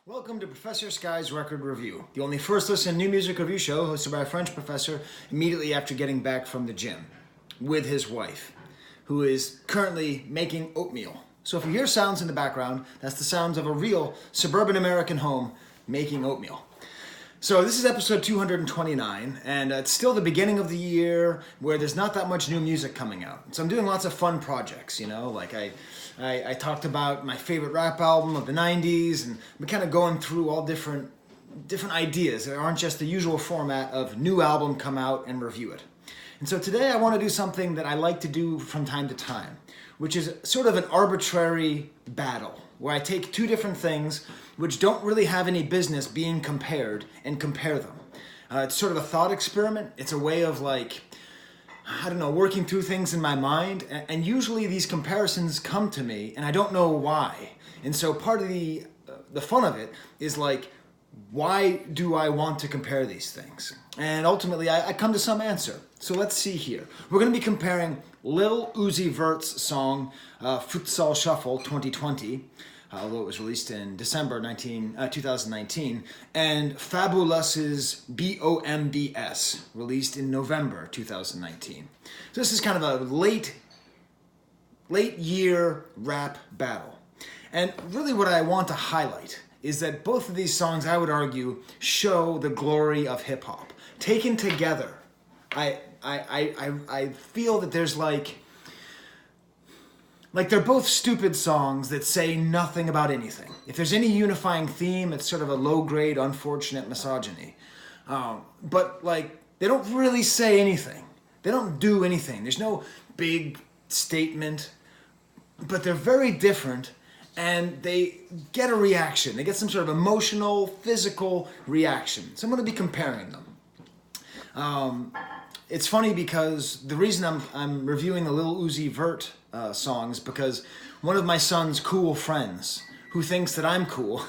Welcome to Professor Skye's Record Review, the only first listen new music review show hosted by a French professor immediately after getting back from the gym with his wife, who is currently making oatmeal. So if you hear sounds in the background, that's the sounds of a real suburban American home making oatmeal. So this is episode 229, and it's still the beginning of the year where there's not that much new music coming out. So I'm doing lots of fun projects, like I talked about my favorite rap album of the 90s, and I'm kind of going through all different ideas that aren't just the usual format of new album come out and review it. And so today I want to do something that I like to do from time to time, which is sort of an arbitrary battle, where I take two different things which don't really have any business being compared and compare them. It's sort of a thought experiment. It's a way of working through things in my mind. And usually these comparisons come to me and I don't know why. And so part of the fun of it is why do I want to compare these things? And ultimately I come to some answer. So let's see here. We're going to be comparing Lil Uzi Vert's song, Futsal Shuffle 2020, although it was released in December 2019, and Fabulous's B.O.M.B.S, released in November 2019. So this is kind of a late year rap battle. And really what I want to highlight is that both of these songs, I would argue, show the glory of hip hop. Taken together, I feel that there's they're both stupid songs that say nothing about anything. If there's any unifying theme, it's sort of a low-grade, unfortunate misogyny. But they don't really say anything. They don't do anything. There's no big statement, but they're very different, and they get a reaction. They get some sort of emotional, physical reaction. So I'm going to be comparing them. It's funny because the reason I'm reviewing the Lil Uzi Vert songs because one of my son's cool friends who thinks that I'm cool,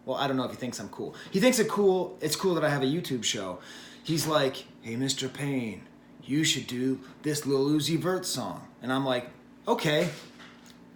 well, I don't know if he thinks I'm cool. He thinks it's cool that I have a YouTube show. He's like, hey, Mr. Payne, you should do this Lil Uzi Vert song. And I'm like, okay,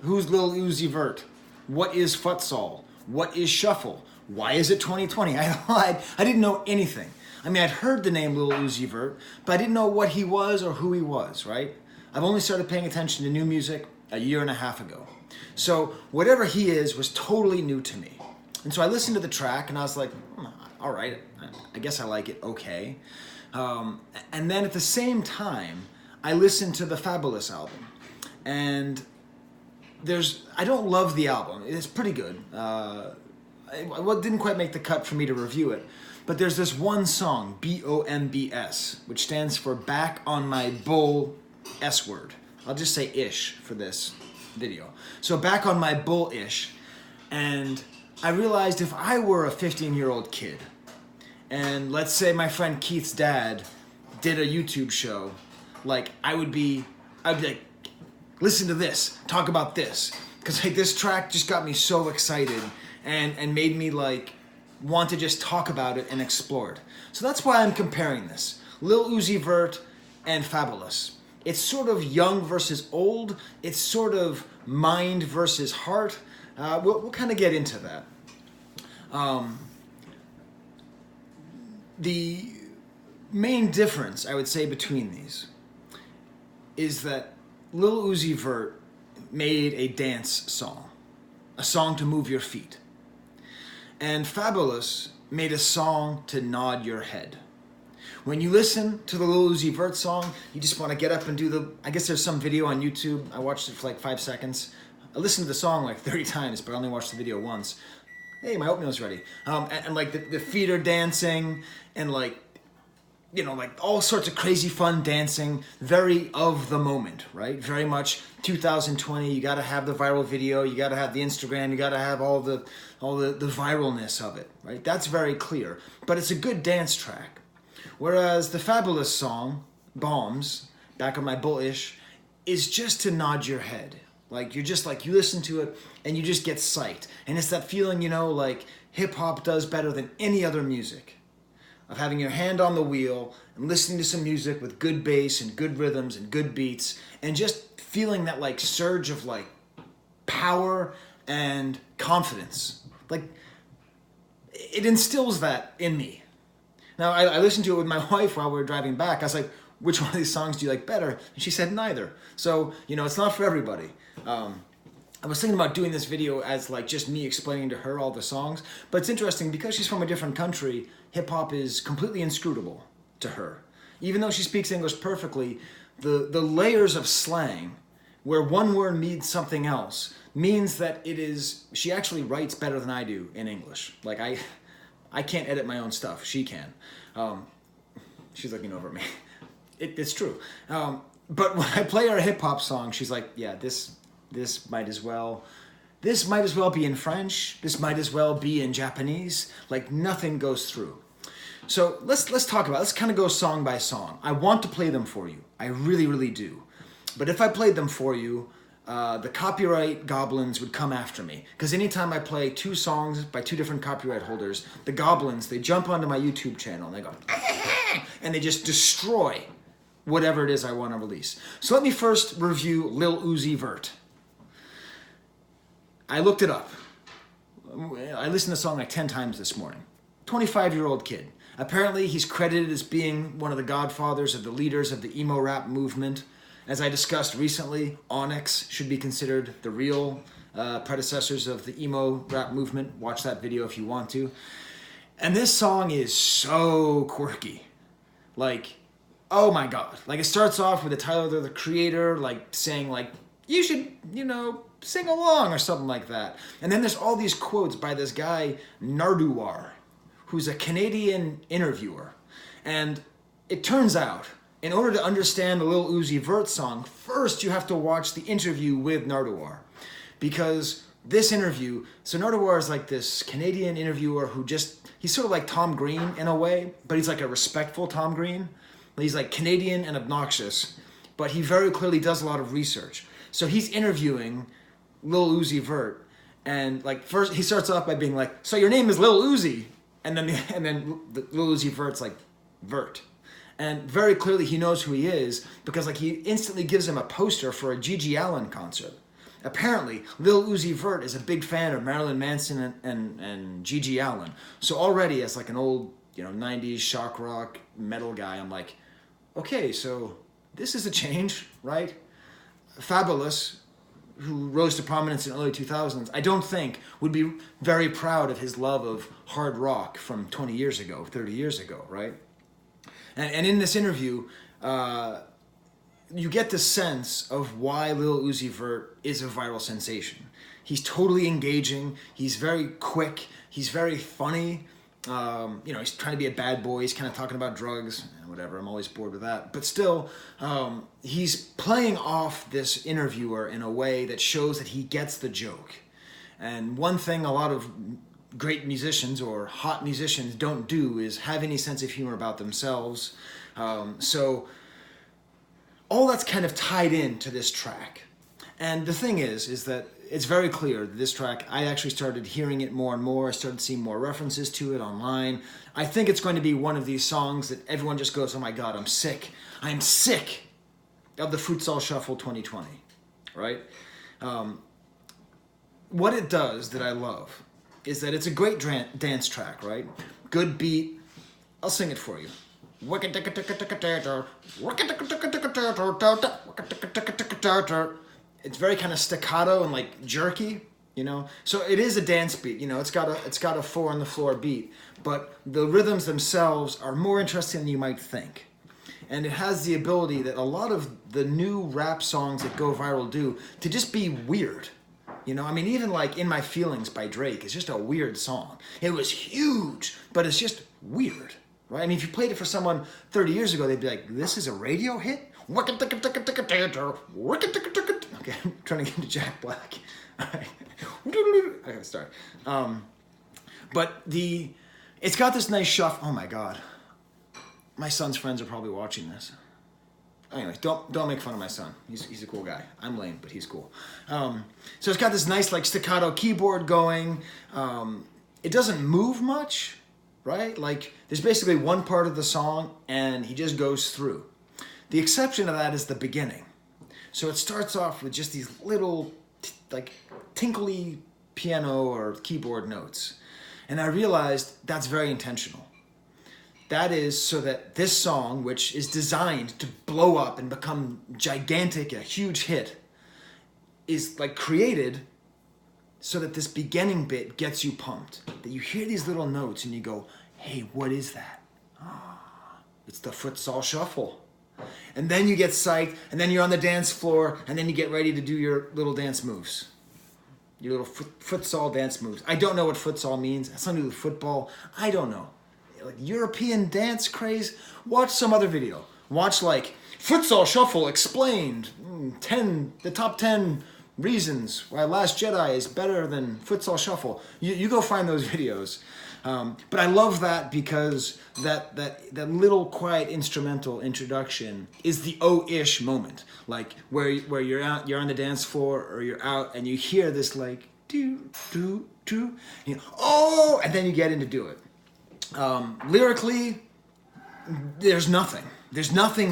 who's Lil Uzi Vert? What is Futsal? What is Shuffle? Why is it 2020? I didn't know anything. I mean, I'd heard the name Lil Uzi Vert, but I didn't know what he was or who he was, right? I've only started paying attention to new music a year and a half ago. So whatever he is was totally new to me. And so I listened to the track and I was like, all right, I guess I like it okay. And then at the same time, I listened to the Fabulous album. And I don't love the album. It's pretty good. It didn't quite make the cut for me to review it. But there's this one song, B.O.M.B.S, which stands for Back on My Bull S word. I'll just say ish for this video. So Back on My Bull ish. And I realized if I were a 15-year-old kid, and let's say my friend Keith's dad did a YouTube show, I'd be like, listen to this, talk about this. Because this track just got me so excited and made me want to just talk about it and explore it. So that's why I'm comparing this. Lil Uzi Vert and Fabulous. It's sort of young versus old. It's sort of mind versus heart. We'll kind of get into that. The main difference, I would say, between these is that Lil Uzi Vert made a dance song, a song to move your feet. And Fabulous made a song to nod your head. When you listen to the Lil Uzi Vert song, you just want to get up and do I guess there's some video on YouTube. I watched it for 5 seconds. I listened to the song 30 times, but I only watched the video once. Hey, my oatmeal's ready. And the feet are dancing and all sorts of crazy fun dancing, very of the moment, right? Very much 2020. You got to have the viral video. You got to have the Instagram. You got to have all the viralness of it, right? That's very clear. But it's a good dance track. Whereas the Fabulous song, B.O.M.B.S, Back on My Bullish, is just to nod your head. You're just you listen to it and you just get psyched. And it's that feeling, hip hop does better than any other music. Of having your hand on the wheel and listening to some music with good bass and good rhythms and good beats and just feeling that surge of power and confidence. it instills that in me. Now, I listened to it with my wife while we were driving back. I was like, which one of these songs do you like better? And she said neither. So, it's not for everybody. I was thinking about doing this video as like just me explaining to her all the songs, but it's interesting because she's from a different country, hip hop is completely inscrutable to her. Even though she speaks English perfectly, the layers of slang where one word means something else means that she actually writes better than I do in English. Like I can't edit my own stuff, she can. She's looking over at me. It's true. But when I play her a hip hop song, she's like, yeah, this might as well be in French. This might as well be in Japanese. Like nothing goes through. So let's talk about it. Let's kind of go song by song. I want to play them for you. I really, really do. But if I played them for you, the copyright goblins would come after me. Because anytime I play two songs by two different copyright holders, the goblins, they jump onto my YouTube channel and they go, and they just destroy whatever it is I want to release. So let me first review Lil Uzi Vert. I looked it up. I listened to the song like 10 times this morning. 25-year-old kid. Apparently he's credited as being one of the godfathers of the leaders of the emo rap movement. As I discussed recently, Onyx should be considered the real predecessors of the emo rap movement. Watch that video if you want to. And this song is so quirky. Like, oh my God. Like it starts off with the Tyler, the Creator, like saying like, you should, sing along or something like that. And then there's all these quotes by this guy, Nardwuar, who's a Canadian interviewer. And it turns out, in order to understand the Lil Uzi Vert song, first you have to watch the interview with Nardwuar. Because this interview, so Nardwuar is like this Canadian interviewer who he's sort of like Tom Green in a way, but he's like a respectful Tom Green. He's like Canadian and obnoxious, but he very clearly does a lot of research. So he's interviewing Lil Uzi Vert, and like first he starts off by being like, "So your name is Lil Uzi," and then Lil Uzi Vert's like, "Vert," and very clearly he knows who he is because like he instantly gives him a poster for a Gigi Allen concert. Apparently, Lil Uzi Vert is a big fan of Marilyn Manson and Gigi Allen. So already as like an old 90s shock rock metal guy, I'm like, okay, so this is a change, right? Fabulous, who rose to prominence in the early 2000s, I don't think would be very proud of his love of hard rock from 20 years ago, 30 years ago, right? And in this interview, you get the sense of why Lil Uzi Vert is a viral sensation. He's totally engaging, he's very quick, he's very funny. He's trying to be a bad boy. He's kind of talking about drugs and whatever. I'm always bored with that. But still, he's playing off this interviewer in a way that shows that he gets the joke. And one thing a lot of great musicians or hot musicians don't do is have any sense of humor about themselves. So all that's kind of tied into this track. And the thing is that it's very clear that this track, I actually started hearing it more and more. I started seeing more references to it online. I think it's going to be one of these songs that everyone just goes, oh my God, I'm sick. I'm sick of the Futsal Shuffle 2020, right? What it does that I love is that it's a great dance track, right? Good beat. I'll sing it for you. It's very kind of staccato and like jerky, So it is a dance beat, It's got a 4 on the floor beat, but the rhythms themselves are more interesting than you might think, and it has the ability that a lot of the new rap songs that go viral do to just be weird, even like "In My Feelings" by Drake is just a weird song. It was huge, but it's just weird, right? I mean, if you played it for someone 30 years ago, they'd be like, "This is a radio hit." Okay, I'm trying to get into Jack Black. All right. Okay, start. But it's got this nice shuffle. Oh my God. My son's friends are probably watching this. Anyway, don't make fun of my son. He's a cool guy. I'm lame, but he's cool. So it's got this nice like staccato keyboard going. It doesn't move much, right? Like there's basically one part of the song and he just goes through. The exception of that is the beginning. So it starts off with just these little, like, tinkly piano or keyboard notes. And I realized that's very intentional. That is so that this song, which is designed to blow up and become gigantic, a huge hit, is like created so that this beginning bit gets you pumped. That you hear these little notes and you go, hey, what is that? It's the Futsal Shuffle. And then you get psyched, and then you're on the dance floor, and then you get ready to do your little dance moves. Your little futsal dance moves. I don't know what futsal means. It's something to do with football. I don't know. Like European dance craze? Watch some other video. Watch like Futsal Shuffle Explained. The top 10 reasons why Last Jedi is better than Futsal Shuffle. You go find those videos. But I love that because that little quiet instrumental introduction is the oh-ish moment, like where you're on the dance floor or you're out and you hear this like do do do, oh, and then you get in to do it. Lyrically, there's nothing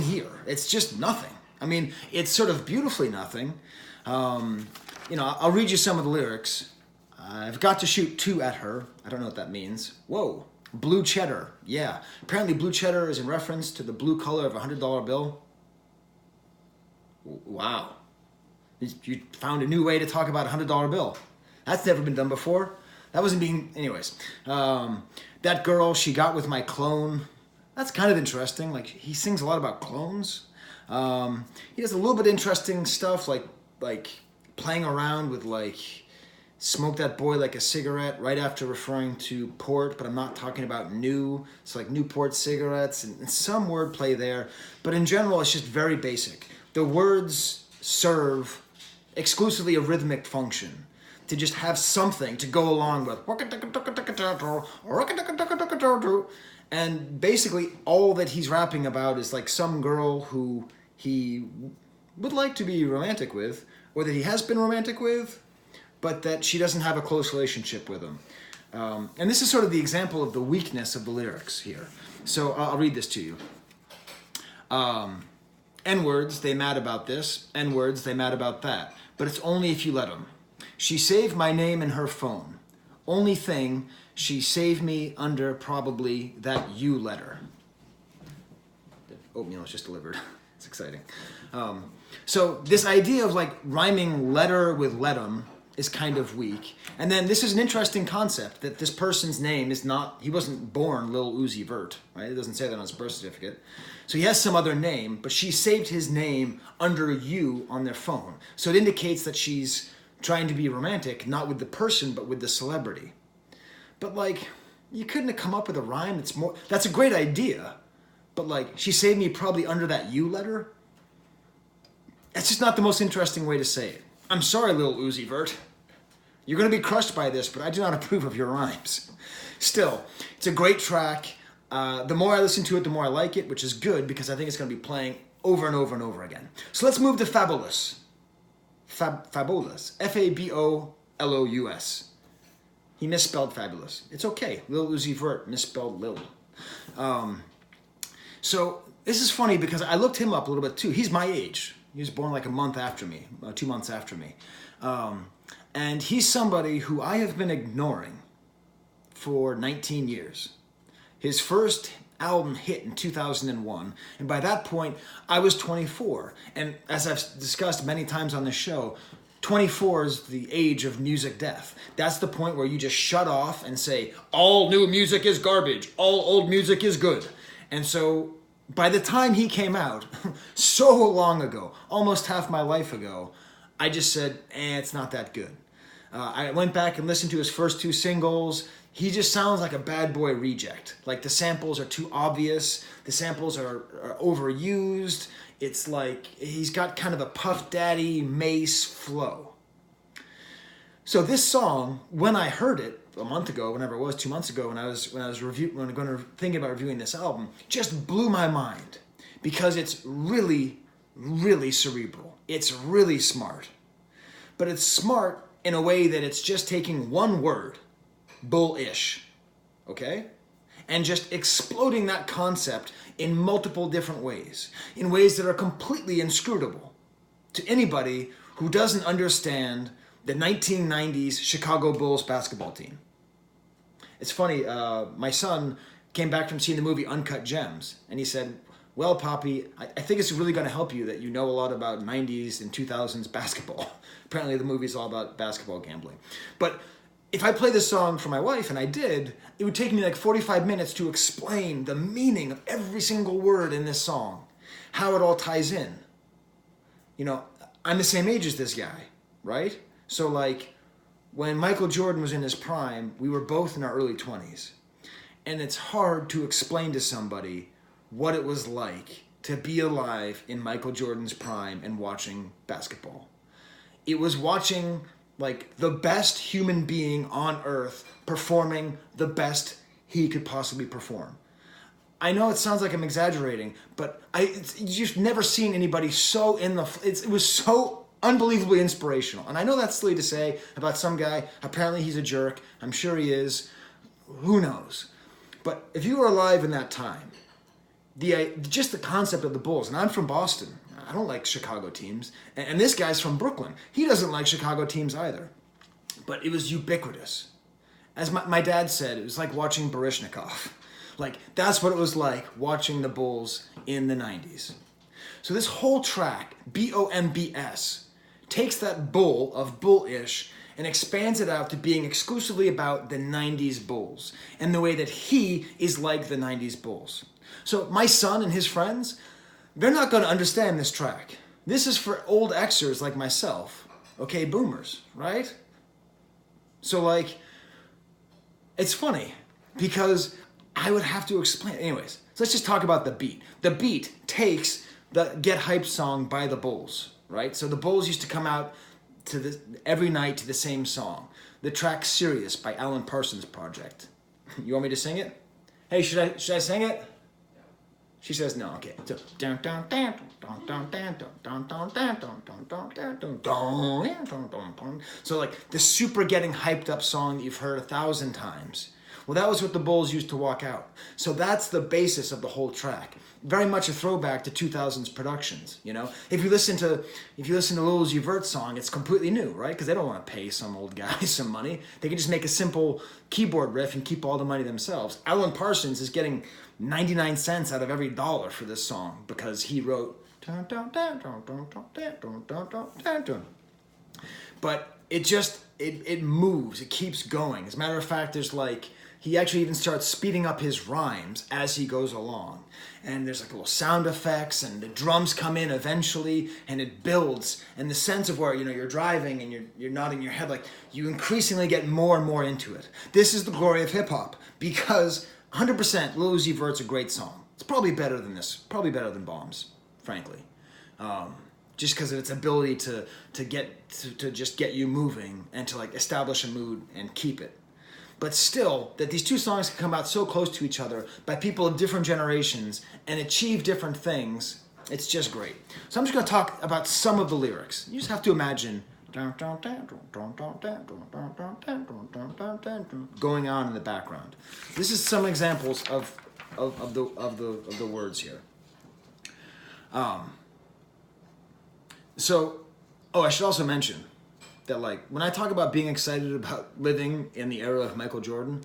here. It's just nothing. I mean, it's sort of beautifully nothing. I'll read you some of the lyrics. I've got to shoot 2 at her. I don't know what that means. Whoa. Blue cheddar. Yeah. Apparently blue cheddar is in reference to the blue color of a $100 bill. Wow. You found a new way to talk about a $100 bill. That's never been done before. That wasn't being... Anyways. That girl she got with my clone. That's kind of interesting. Like, he sings a lot about clones. He does a little bit interesting stuff like playing around with like... Smoke that boy like a cigarette right after referring to port, but I'm not talking about new. It's like Newport cigarettes and some wordplay there. But in general, it's just very basic. The words serve exclusively a rhythmic function to just have something to go along with. And basically all that he's rapping about is like some girl who he would like to be romantic with, or that he has been romantic with, but that she doesn't have a close relationship with him. And this is sort of the example of the weakness of the lyrics here. So I'll read this to you. N-words, they mad about this. N-words, they mad about that. But it's only if you let them. She saved my name in her phone. Only thing, she saved me under probably that you letter. The oatmeal is just delivered. It's exciting. So this idea of like rhyming letter with let 'em is kind of weak. And then this is an interesting concept that this person's name is not, he wasn't born Lil Uzi Vert, right? It doesn't say that on his birth certificate. So he has some other name, but she saved his name under you on their phone. So it indicates that she's trying to be romantic, not with the person, but with the celebrity. But like, you couldn't have come up with a rhyme that's a great idea, but like, she saved me probably under that you letter? That's just not the most interesting way to say it. I'm sorry, Lil Uzi Vert. You're going to be crushed by this, but I do not approve of your rhymes. Still, it's a great track. The more I listen to it, the more I like it, which is good because I think it's going to be playing over and over and over again. So let's move to Fabulous. Fabulous. F-A-B-O-L-O-U-S. He misspelled fabulous. It's okay. Lil Uzi Vert misspelled Lil. So this is funny because I looked him up a little bit too. He's my age. He was born like a month after me, 2 months after me. And he's somebody who I have been ignoring for 19 years. His first album hit in 2001, and by that point, I was 24. And as I've discussed many times on this show, 24 is the age of music death. That's the point where you just shut off and say, all new music is garbage, all old music is good. And so by the time he came out, so long ago, almost half my life ago, I just said, it's not that good. I went back and listened to his first 2 singles. He just sounds like a bad boy reject. Like the samples are too obvious. The samples are overused. It's like he's got kind of a Puff Daddy Mace flow. So this song, when I heard it a month ago, whenever it was, 2 months ago, when I was thinking about reviewing this album, just blew my mind because it's really, really cerebral. It's really smart, but it's smart in a way that it's just taking one word, bullish, okay, and just exploding that concept in multiple different ways, in ways that are completely inscrutable to anybody who doesn't understand the 1990s Chicago Bulls basketball team. It's funny, my son came back from seeing the movie Uncut Gems, and he said, well, Poppy, I think it's really going to help you that you know a lot about 90s and 2000s basketball. Apparently the movie's all about basketball gambling. But if I play this song for my wife, and I did, it would take me like 45 minutes to explain the meaning of every single word in this song, how it all ties in. You know, I'm the same age as this guy, right? So like, when Michael Jordan was in his prime, we were both in our early 20s. And it's hard to explain to somebody what it was like to be alive in Michael Jordan's prime and watching basketball. It was watching like the best human being on earth performing the best he could possibly perform. I know it sounds like I'm exaggerating, but you've never seen anybody so it was so unbelievably inspirational. And I know that's silly to say about some guy. Apparently he's a jerk. I'm sure he is. Who knows? But if you were alive in that time, just the concept of the Bulls, and I'm from Boston. I don't like Chicago teams. And this guy's from Brooklyn. He doesn't like Chicago teams either. But it was ubiquitous. As my dad said, it was like watching Baryshnikov. Like, that's what it was like watching the Bulls in the 90s. So this whole track, B.O.M.B.S, takes that bull of bullish and expands it out to being exclusively about the 90s Bulls and the way that he is like the 90s Bulls. So my son and his friends, they're not going to understand this track. This is for old Xers like myself, okay, boomers, right? So like, it's funny because I would have to explain. Anyways, so let's just talk about the beat. The beat takes the Get Hyped song by the Bulls, right? So the Bulls used to come out every night to the same song. The track Serious by Alan Parsons Project. You want me to sing it? Hey, should I sing it? She says no. Okay. So like the super getting hyped up song that you've heard 1,000 times. Well, that was what the Bulls used to walk out. So that's the basis of the whole track. Very much a throwback to 2000s productions, you know? If you listen to Lil Uzi Vert song, it's completely new, right? Because they don't want to pay some old guy some money. They can just make a simple keyboard riff and keep all the money themselves. Alan Parsons is getting 99 cents out of every dollar for this song because he wrote. But it moves, it keeps going. As a matter of fact, he actually even starts speeding up his rhymes as he goes along. And there's like little sound effects and the drums come in eventually and it builds. And the sense of where, you know, you're driving and you're nodding your head, like you increasingly get more and more into it. This is the glory of hip hop because 100% Lil Uzi Vert's a great song. It's probably better than this, probably better than B.O.M.B.S, frankly. Just because of its ability to just get you moving and to like establish a mood and keep it. But still, that these two songs can come out so close to each other by people of different generations and achieve different things, it's just great. So I'm just going to talk about some of the lyrics. You just have to imagine going on in the background. This is some examples of the words here. I should also mention that like when I talk about being excited about living in the era of Michael Jordan,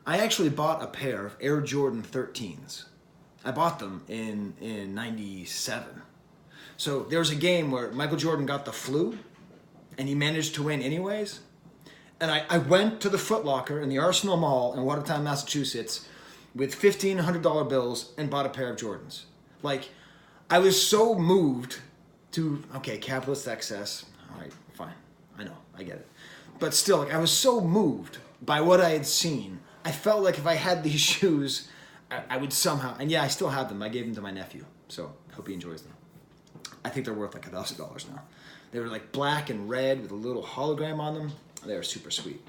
I actually bought a pair of Air Jordan 13s. I bought them in 97. So there was a game where Michael Jordan got the flu and he managed to win anyways. And I went to the Foot Locker in the Arsenal Mall in Watertown, Massachusetts with $1,500 bills and bought a pair of Jordans. Like, I was so moved to, okay, capitalist excess. All right, fine. I know, I get it. But still, like, I was so moved by what I had seen. I felt like if I had these shoes, I would somehow, and yeah, I still have them. I gave them to my nephew, so I hope he enjoys them. I think they're worth like $1,000 now. They were like black and red with a little hologram on them. They were super sweet.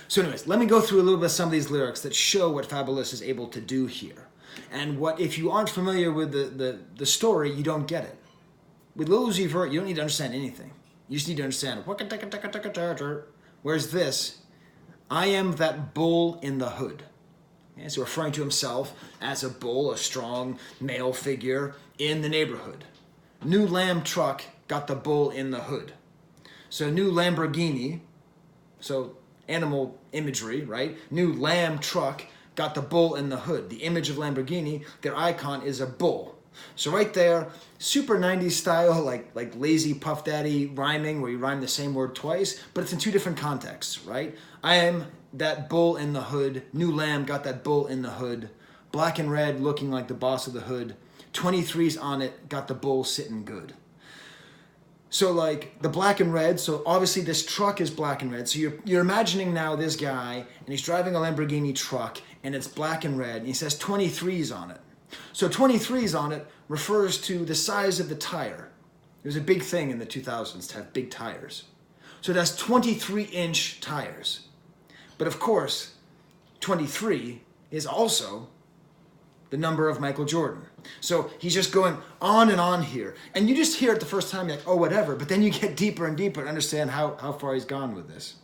So anyways, let me go through a little bit of some of these lyrics that show what Fabulous is able to do here. And what, if you aren't familiar with the story, you don't get it. With Lil Uzi Vert, you don't need to understand anything. You just need to understand, whereas this, I am that bull in the hood. Okay, so referring to himself as a bull, a strong male figure in the neighborhood. New Lamb truck got the bull in the hood. So new Lamborghini, so animal imagery, right? New Lamb truck got the bull in the hood. The image of Lamborghini, their icon is a bull. So right there, super 90s style, like lazy Puff Daddy rhyming, where you rhyme the same word twice, but it's in two different contexts, right? I am that bull in the hood. New Lamb got that bull in the hood. Black and red, looking like the boss of the hood. 23's on it, got the bull sitting good. So like the black and red, so obviously this truck is black and red. So you're imagining now this guy, and he's driving a Lamborghini truck, and it's black and red, and he says 23's on it. So 23's on it refers to the size of the tire. It was a big thing in the 2000s to have big tires. So it has 23-inch tires. But of course, 23 is also the number of Michael Jordan. So he's just going on and on here. And you just hear it the first time, you're like, oh, whatever. But then you get deeper and deeper and understand how far he's gone with this.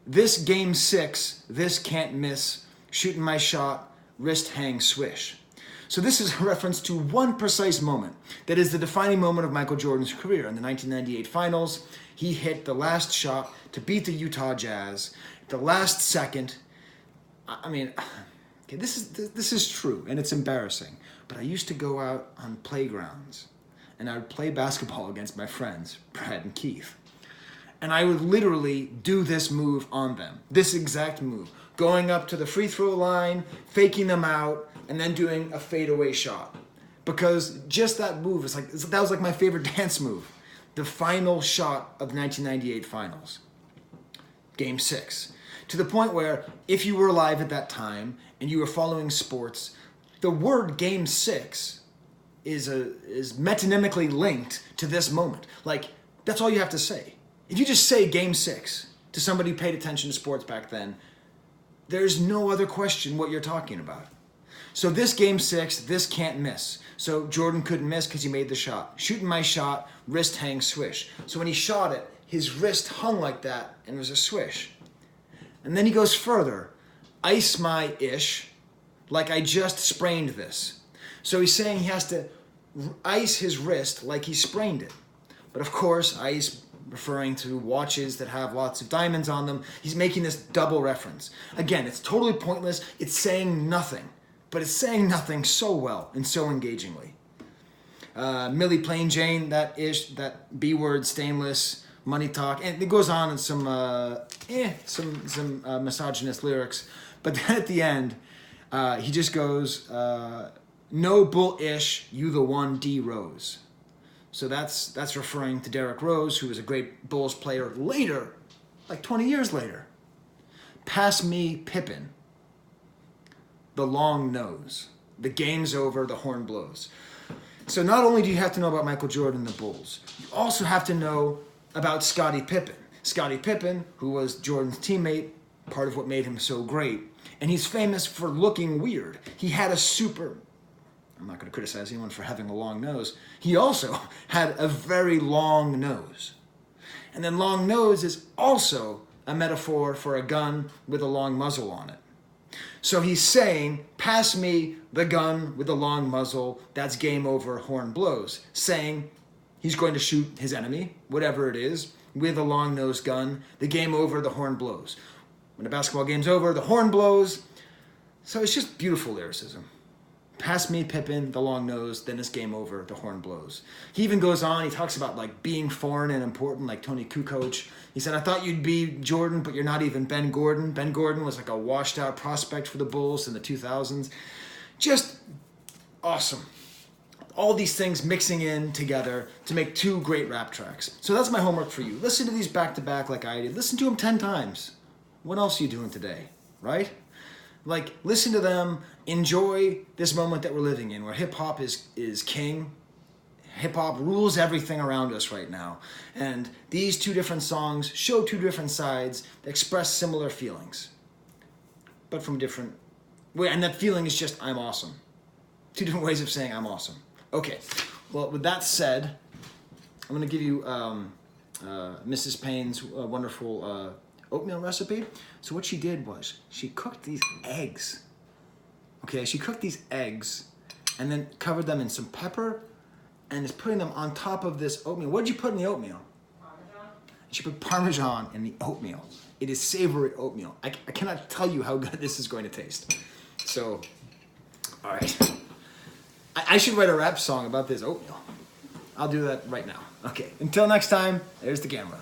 This game 6, this can't miss, shooting my shot, wrist hang swish. So this is a reference to one precise moment that is the defining moment of Michael Jordan's career. In the 1998 finals, he hit the last shot to beat the Utah Jazz. The last second, I mean, okay, this is true, and it's embarrassing. But I used to go out on playgrounds, and I would play basketball against my friends, Brad and Keith. And I would literally do this move on them, this exact move. Going up to the free throw line, faking them out, and then doing a fadeaway shot. Because just that move, that was like my favorite dance move. The final shot of the 1998 finals. Game 6. To the point where, if you were alive at that time, and you were following sports, the word Game 6 is metonymically linked to this moment. Like, that's all you have to say. If you just say Game 6 to somebody who paid attention to sports back then, there's no other question what you're talking about. So this Game 6, this can't miss. So Jordan couldn't miss because he made the shot. Shooting my shot, wrist hang swish. So when he shot it, his wrist hung like that and it was a swish. And then he goes further. Ice my ish, like I just sprained this. So he's saying he has to ice his wrist like he sprained it. But of course, ice referring to watches that have lots of diamonds on them. He's making this double reference. Again, it's totally pointless. It's saying nothing. But it's saying nothing so well and so engagingly. Millie Plain Jane, that B word, stainless, money talk, and it goes on in some misogynist lyrics. But then at the end, he just goes, no bull-ish, you the one D Rose. So that's referring to Derrick Rose, who was a great Bulls player later, like 20 years later. Pass me Pippen. The long nose. The game's over, the horn blows. So not only do you have to know about Michael Jordan and the Bulls, you also have to know about Scottie Pippen. Scottie Pippen, who was Jordan's teammate, part of what made him so great. And he's famous for looking weird. He had I'm not going to criticize anyone for having a long nose. He also had a very long nose. And then long nose is also a metaphor for a gun with a long muzzle on it. So he's saying, pass me the gun with the long muzzle, that's game over, horn blows. Saying he's going to shoot his enemy, whatever it is, with a long nose gun, the game over, the horn blows. When the basketball game's over, the horn blows. So it's just beautiful lyricism. Pass me Pippen, the long nose, then it's game over, the horn blows. He even goes on, he talks about like being foreign and important, like Tony Kukoc. He said, I thought you'd be Jordan, but you're not even Ben Gordon. Ben Gordon was like a washed out prospect for the Bulls in the 2000s. Just awesome. All these things mixing in together to make two great rap tracks. So that's my homework for you. Listen to these back to back like I did. Listen to them 10 times. What else are you doing today, right? Like, listen to them, enjoy this moment that we're living in, where hip-hop is king. Hip-hop rules everything around us right now. And these two different songs show two different sides, express similar feelings, but from different ways. And that feeling is just, I'm awesome. Two different ways of saying I'm awesome. Okay, well, with that said, I'm going to give you Mrs. Payne's wonderful oatmeal recipe. So what she did was she cooked these eggs. Okay, she cooked these eggs and then covered them in some pepper and is putting them on top of this oatmeal. What did you put in the oatmeal? Parmesan. should put Parmesan in the oatmeal. It is savory oatmeal. I cannot tell you how good this is going to taste. So, all right. I should write a rap song about this oatmeal. I'll do that right now. Okay, until next time, there's the camera.